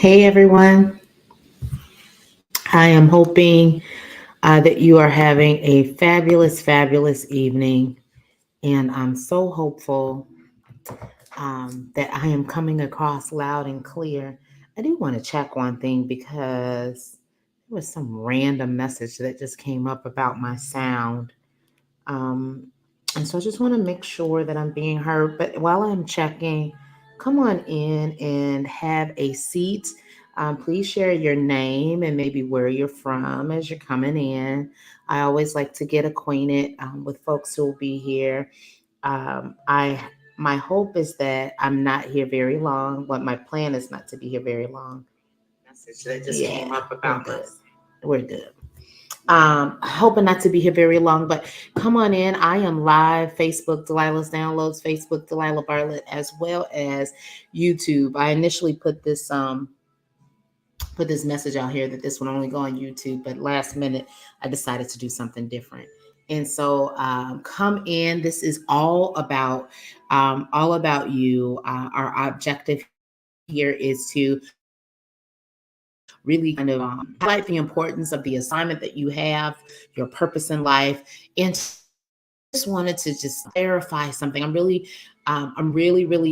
Hey everyone, I am hoping that you are having a fabulous, fabulous evening. And I'm so hopeful that I am coming across loud and clear. I do want to check one thing because there was some random message that just came up about my sound. Um, and so I just want to make sure that I'm being heard. But while I'm checking, come on in and have a seat. Please share your name and maybe where you're from as you're coming in. I always like to get acquainted with folks who will be here. I My hope is that I'm not here very long. But my plan is not to be here very long. Message that just came up about this. We're good. Hoping not to be here very long, but come on in. I am live, Facebook, Delilah's Downloads, Facebook, Delilah Bartlett, as well as YouTube. I initially put this message out here that this would only go on YouTube, but last minute I decided to do something different. And so come in. This is all about you. Our objective here is to really kind of highlight the importance of the assignment that you have, your purpose in life, and just wanted to just clarify something. I'm really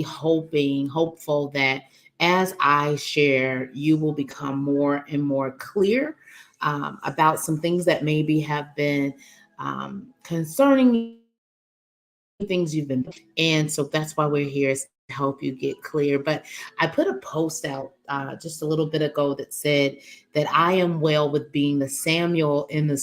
hopeful that as I share, you will become more and more clear about some things that maybe have been concerning things you've been. And so that's why we're here, is to help you get clear. But I put a post out just a little bit ago that said that I am well with being the Samuel in the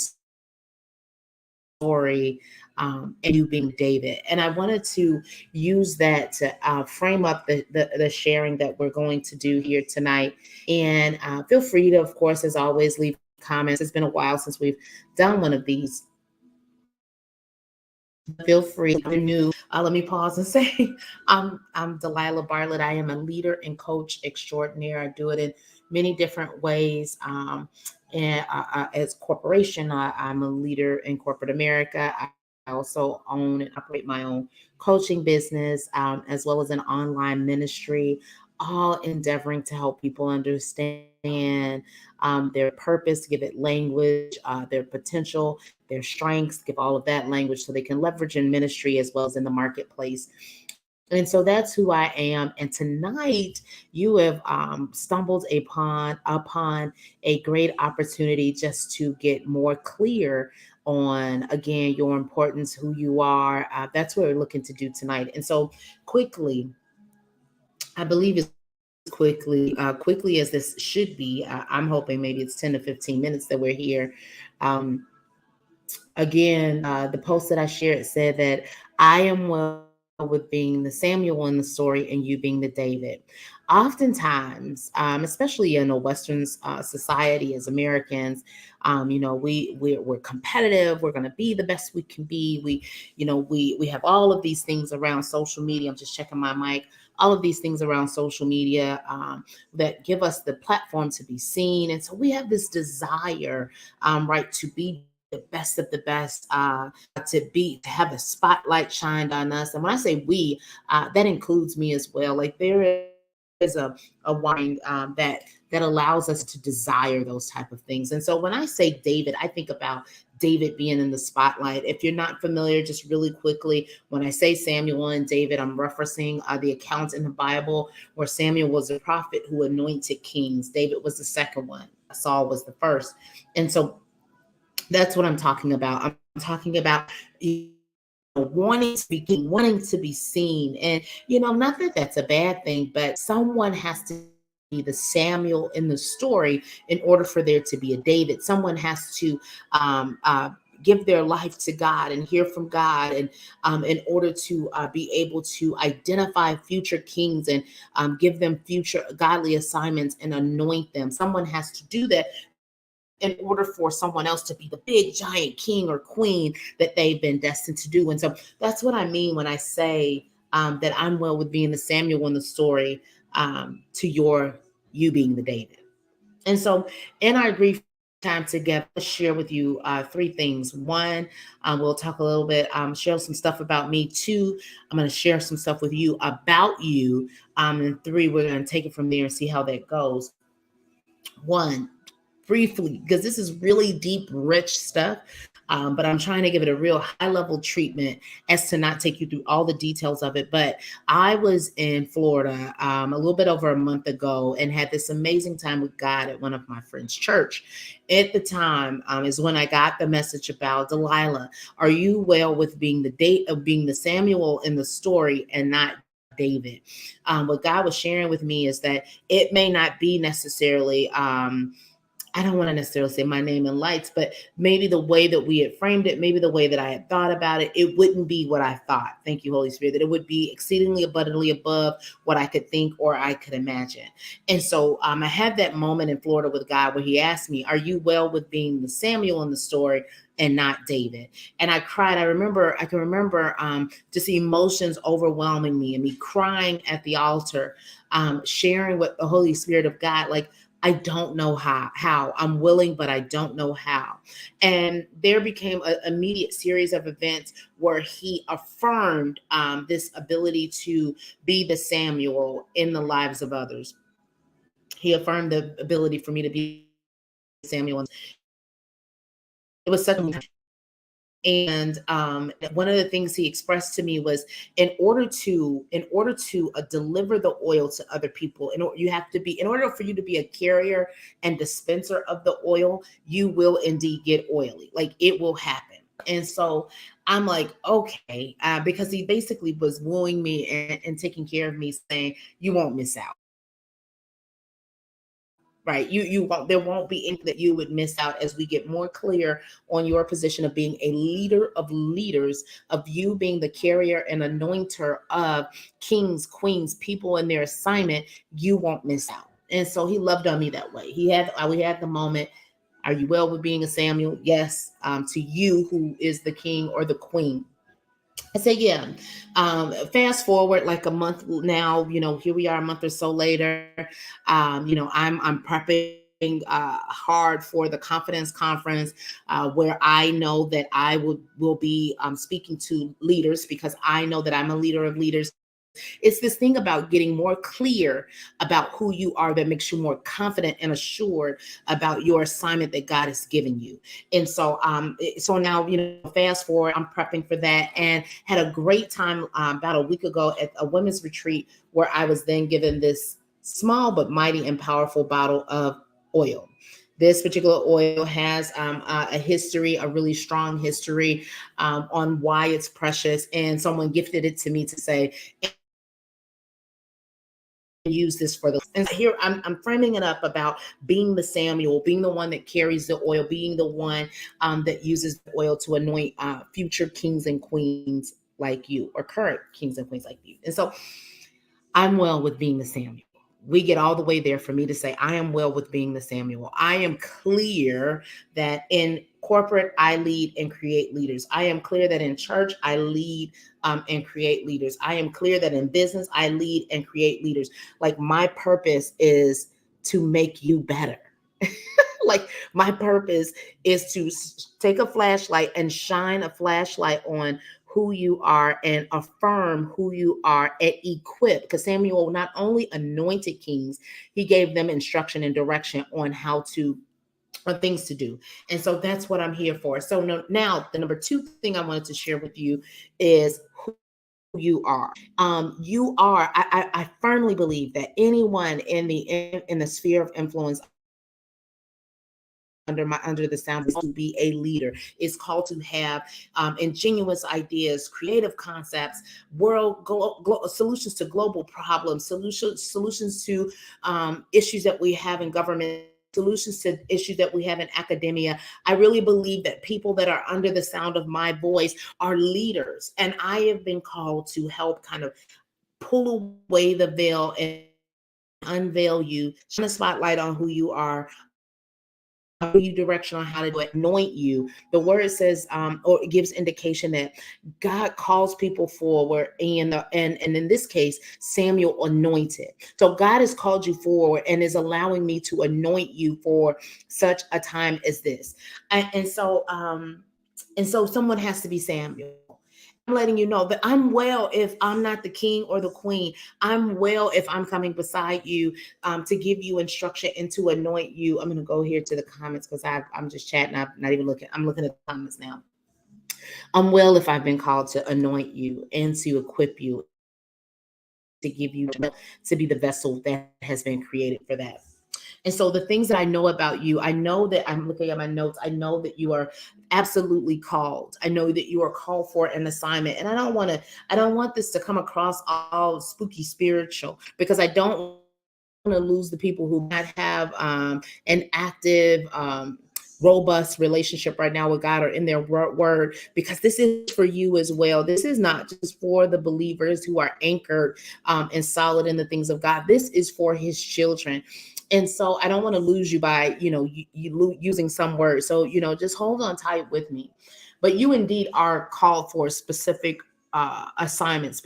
story, and you being David. And I wanted to use that to frame up the sharing that we're going to do here tonight. And feel free to, of course, as always, leave comments. It's been a while since we've done one of these. Feel free. If you're new, let me pause and say I'm Delilah Bartlett. I am a leader and coach extraordinaire. I do it in many different ways. And as corporation, I'm a leader in corporate America. I also own and operate my own coaching business, as well as an online ministry, all endeavoring to help people understand their purpose, give it language, their potential, their strengths, give all of that language so they can leverage in ministry as well as in the marketplace. And so that's who I am. And tonight you have stumbled upon a great opportunity just to get more clear on, again, your importance, who you are. That's what we're looking to do tonight. And so quickly, I believe as quickly as this should be. I'm hoping maybe it's 10 to 15 minutes that we're here. Um, Again, the post that I shared said that I am well with being the Samuel in the story and you being the David. Oftentimes, especially in a Western society as Americans, we're competitive. We're going to be the best we can be. We have all of these things around social media. I'm just checking my mic. All of these things around social media that give us the platform to be seen, and so we have this desire, right, to be the best of the best, to have a spotlight shined on us. And when I say we, that includes me as well. Like there is a wine that allows us to desire those type of things. And so when I say David, I think about David being in the spotlight. If you're not familiar, just really quickly, when I say Samuel and David, I'm referencing the accounts in the Bible where Samuel was a prophet who anointed kings. David was the second one. Saul was the first. And so that's what I'm talking about. I'm talking about wanting to be seen. And, not that that's a bad thing, but someone has to be the Samuel in the story in order for there to be a David. Someone has to give their life to God and hear from God, and in order to be able to identify future kings and give them future godly assignments and anoint them. Someone has to do that in order for someone else to be the big giant king or queen that they've been destined to do. And so that's what I mean when I say that I'm well with being the Samuel in the story, to you being the David. And so in our brief time together, let's share with you three things. One, we'll talk a little bit, share some stuff about me. Two, I'm going to share some stuff with you about you. And three, we're going to take it from there and see how that goes. One, briefly, because this is really deep, rich stuff. But I'm trying to give it a real high level treatment as to not take you through all the details of it. But I was in Florida a little bit over a month ago and had this amazing time with God at one of my friend's church. At the time is when I got the message about Delilah. Are you well with being the date of being the Samuel in the story and not David? What God was sharing with me is that it may not be necessarily I don't want to necessarily say my name in lights, but maybe the way that we had framed it, maybe the way that I had thought about it, it wouldn't be what I thought. Thank you, Holy Spirit, that it would be exceedingly abundantly above what I could think or I could imagine. And so I had that moment in Florida with God where he asked me, are you well with being the Samuel in the story and not David? And I cried. I can remember just emotions overwhelming me and me crying at the altar, sharing with the Holy Spirit of God, like, I don't know how I'm willing, but I don't know how. And there became an immediate series of events where he affirmed this ability to be the Samuel in the lives of others. He affirmed the ability for me to be Samuel. It was such a and one of the things he expressed to me was in order to deliver the oil to other people, in order for you to be a carrier and dispenser of the oil, you will indeed get oily, like it will happen. And so I'm like, okay, because he basically was wooing me and taking care of me, saying you won't miss out. Right. You won't, there won't be anything that you would miss out as we get more clear on your position of being a leader of leaders, of you being the carrier and anointer of kings, queens, people in their assignment. You won't miss out. And so he loved on me that way. We had the moment. Are you well with being a Samuel? Yes. To you who is the king or the queen. I said, yeah. Fast forward like a month now, here we are a month or so later. I'm prepping hard for the confidence conference, where I know that I will be speaking to leaders, because I know that I'm a leader of leaders. It's this thing about getting more clear about who you are that makes you more confident and assured about your assignment that God has given you. And so, so now, fast forward, I'm prepping for that and had a great time about a week ago at a women's retreat where I was then given this small but mighty and powerful bottle of oil. This particular oil has a history, a really strong history on why it's precious. And someone gifted it to me to say, use this for the and here I'm framing it up about being the Samuel, being the one that carries the oil, being the one that uses the oil to anoint future kings and queens like you, or current kings and queens like you. And so I'm well with being the Samuel. We get all the way there for me to say, I am well with being the Samuel. I am clear that in corporate, I lead and create leaders. I am clear that in church, I lead and create leaders. I am clear that in business, I lead and create leaders. Like, my purpose is to make you better. Like, my purpose is to take a flashlight and shine a flashlight on who you are and affirm who you are and equip. Because Samuel not only anointed kings, he gave them instruction and direction on how to on things to do. And so that's what I'm here for. So now the number two thing I wanted to share with you is who you are. I firmly believe that anyone in the sphere of influence under the sound is to be a leader, is called to have ingenuous ideas, creative concepts, solutions to global problems, solutions to issues that we have in government, solutions to issues that we have in academia. I really believe that people that are under the sound of my voice are leaders, and I have been called to help kind of pull away the veil and unveil you, shine a spotlight on who you are, give you direction on how to do it, anoint you. The word says, or it gives indication that God calls people forward, and in this case, Samuel anointed. So God has called you forward and is allowing me to anoint you for such a time as this. And so someone has to be Samuel. letting you know that I'm well if I'm not the king or the queen. I'm well if I'm coming beside you to give you instruction and to anoint you. I'm going to go here to the comments because I'm just chatting. I'm not even looking. I'm looking at the comments now. I'm well if I've been called to anoint you and to equip you and to give you to be the vessel that has been created for that. And so the things that I know about you, I know that I'm looking at my notes. I know that you are absolutely called. I know that you are called for an assignment. And I don't want this to come across all spooky spiritual because I don't want to lose the people who may not have an active robust relationship right now with God or in their word, because this is for you as well. This is not just for the believers who are anchored and solid in the things of God. This is for his children. And so I don't want to lose you by, using some words. So, just hold on tight with me. But you indeed are called for specific assignments.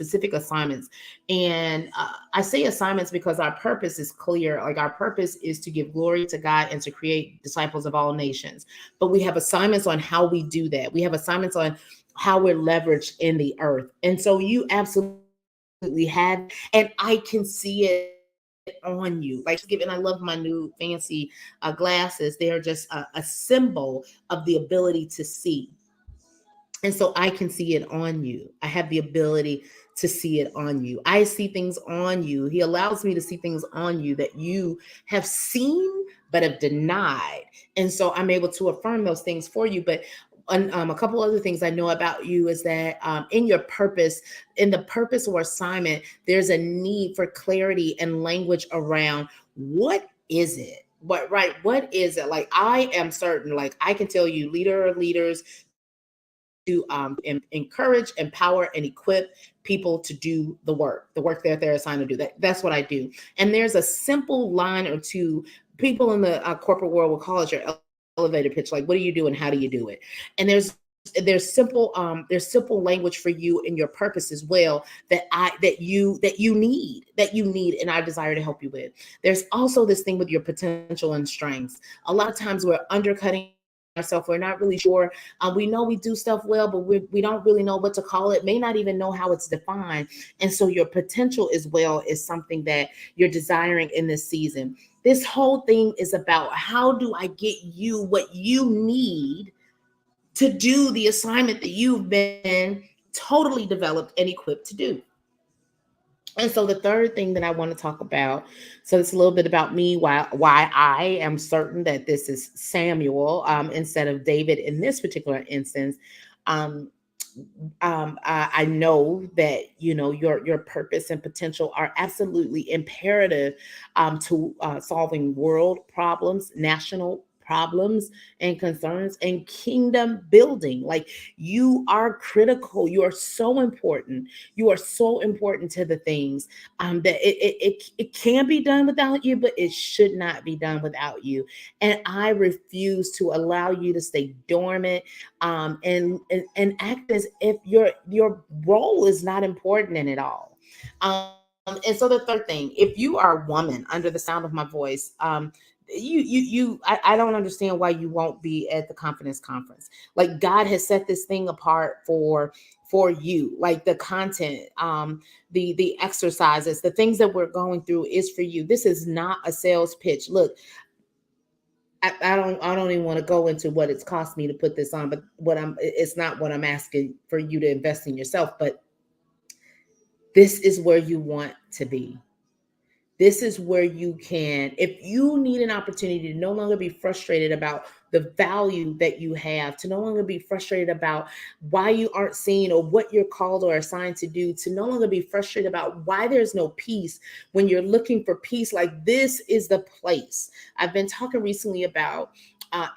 And I say assignments because our purpose is clear. Like, our purpose is to give glory to God and to create disciples of all nations. But we have assignments on how we do that. We have assignments on how we're leveraged in the earth. And so you absolutely have, and I can see it on you. Like, and I love my new fancy glasses. They are just a symbol of the ability to see. And so I can see it on you. I have the ability to see it on you. I see things on you. He allows me to see things on you that you have seen but have denied. And so I'm able to affirm those things for you. But a couple other things I know about you is that in your purpose, in the purpose or assignment, there's a need for clarity and language around what is it? What is it? Like, I am certain, like, I can tell you, leaders to encourage, empower, and equip people to do the work that they're assigned to do. That's what I do. And there's a simple line or two. People in the corporate world will call it your elevator pitch. Like, what do you do and how do you do it? And there's simple language for you and your purpose as well that you need and I desire to help you with. There's also this thing with your potential and strengths. A lot of times we're undercutting ourselves. We're not really sure. We know we do stuff well, but we don't really know what to call it, may not even know how it's defined. And so your potential as well is something that you're desiring in this season. This whole thing is about, how do I get you what you need to do the assignment that you've been totally developed and equipped to do. And so the third thing that I want to talk about, so it's a little bit about me, why I am certain that this is Samuel instead of David in this particular instance. Um, I know that your purpose and potential are absolutely imperative to solving world problems, national problems and concerns, and kingdom building. Like, you are critical. You are so important. You are so important to the things that it can be done without you, but it should not be done without you. And I refuse to allow you to stay dormant and act as if your role is not important in it all. And so the third thing, if you are a woman under the sound of my voice, I don't understand why you won't be at the confidence conference. Like, God has set this thing apart for you. Like, the content, the exercises, the things that we're going through is for you. This is not a sales pitch. Look, I don't even want to go into what it's cost me to put this on, but it's not what I'm asking for you to invest in yourself, but this is where you want to be. This is where you can, if you need an opportunity to no longer be frustrated about the value that you have, to no longer be frustrated about why you aren't seen or what you're called or assigned to do, to no longer be frustrated about why there's no peace when you're looking for peace, like, this is the place. I've been talking recently about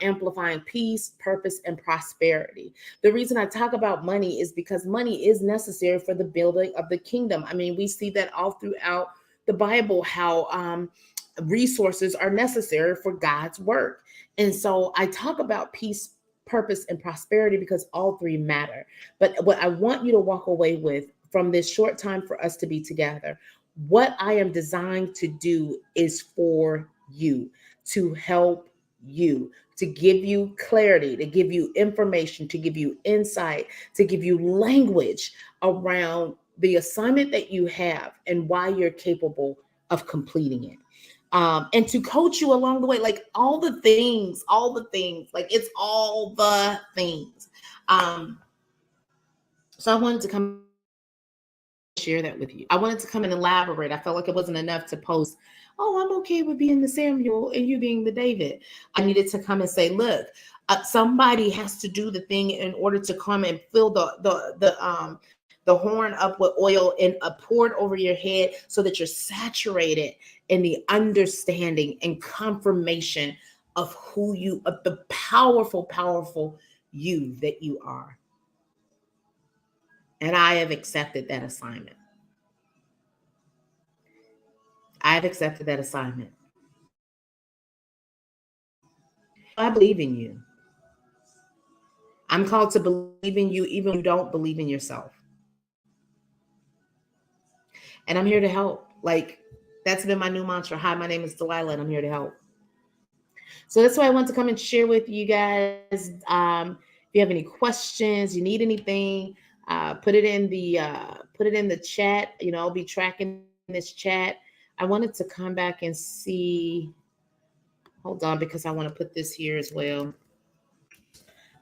amplifying peace, purpose, and prosperity. The reason I talk about money is because money is necessary for the building of the kingdom. I mean, we see that all throughout the Bible, how resources are necessary for God's work. And so I talk about peace, purpose, and prosperity because all three matter. But what I want you to walk away with from this short time for us to be together, what I am designed to do is for you, to help you, to give you clarity, to give you information, to give you insight, to give you language around the assignment that you have and why you're capable of completing it. And to coach you along the way, like all the things, like it's all the things. So I wanted to come share that with you. I wanted to come and elaborate. I felt like it wasn't enough to post, oh, I'm okay with being the Samuel and you being the David. I needed to come and say, look, somebody has to do the thing in order to come and fill the horn up with oil and poured over your head so that you're saturated in the understanding and confirmation of who you, of the powerful, powerful you that you are. And I have accepted that assignment. I have accepted that assignment. I believe in you. I'm called to believe in you even when you don't believe in yourself. And I'm here to help. Like, that's been my new mantra. Hi, my name is Delilah, and I'm here to help. So that's why I want to come and share with you guys. If you have any questions, you need anything, put it in the chat. You know, I'll be tracking this chat. I wanted to come back and see. Hold on, because I want to put this here as well.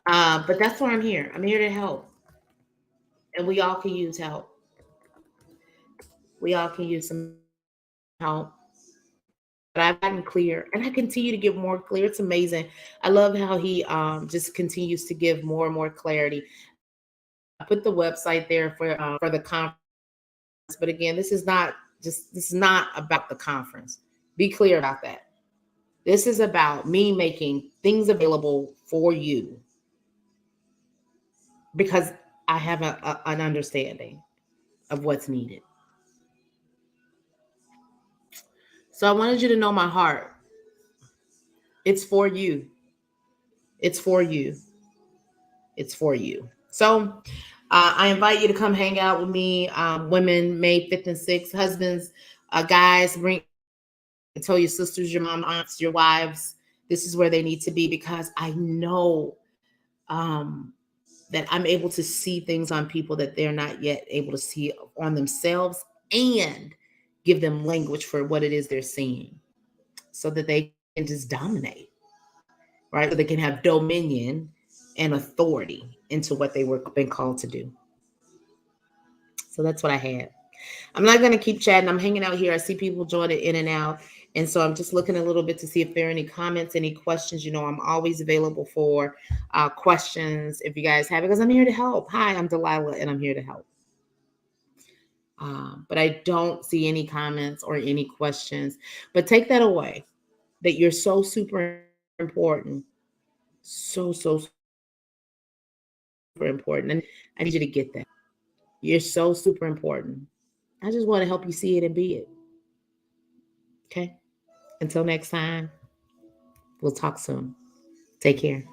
But that's why I'm here. I'm here to help. And we all can use help. We all can use some help. But I've gotten clear and I continue to get more clear. It's amazing. I love how he just continues to give more and more clarity. I put the website there for the conference. But again, this is not about the conference. Be clear about that. This is about me making things available for you because I have an understanding of what's needed. So I wanted you to know my heart. It's for you. It's for you. It's for you. So I invite you to come hang out with me. Women, May 5th and 6th. Husbands, guys, bring, tell your sisters, your mom, aunts, your wives. This is where they need to be because I know that I'm able to see things on people that they're not yet able to see on themselves and give them language for what it is they're seeing so that they can just dominate, right? So they can have dominion and authority into what they were been called to do. So that's what I had. I'm not going to keep chatting. I'm hanging out here. I see people joining in and out. And so I'm just looking a little bit to see if there are any comments, any questions. You know, I'm always available for questions if you guys have it, because I'm here to help. Hi, I'm Delilah, and I'm here to help. But I don't see any comments or any questions. But take that away, that you're so super important. So super important. And I need you to get that. You're so super important. I just want to help you see it and be it. Okay? Until next time, we'll talk soon. Take care.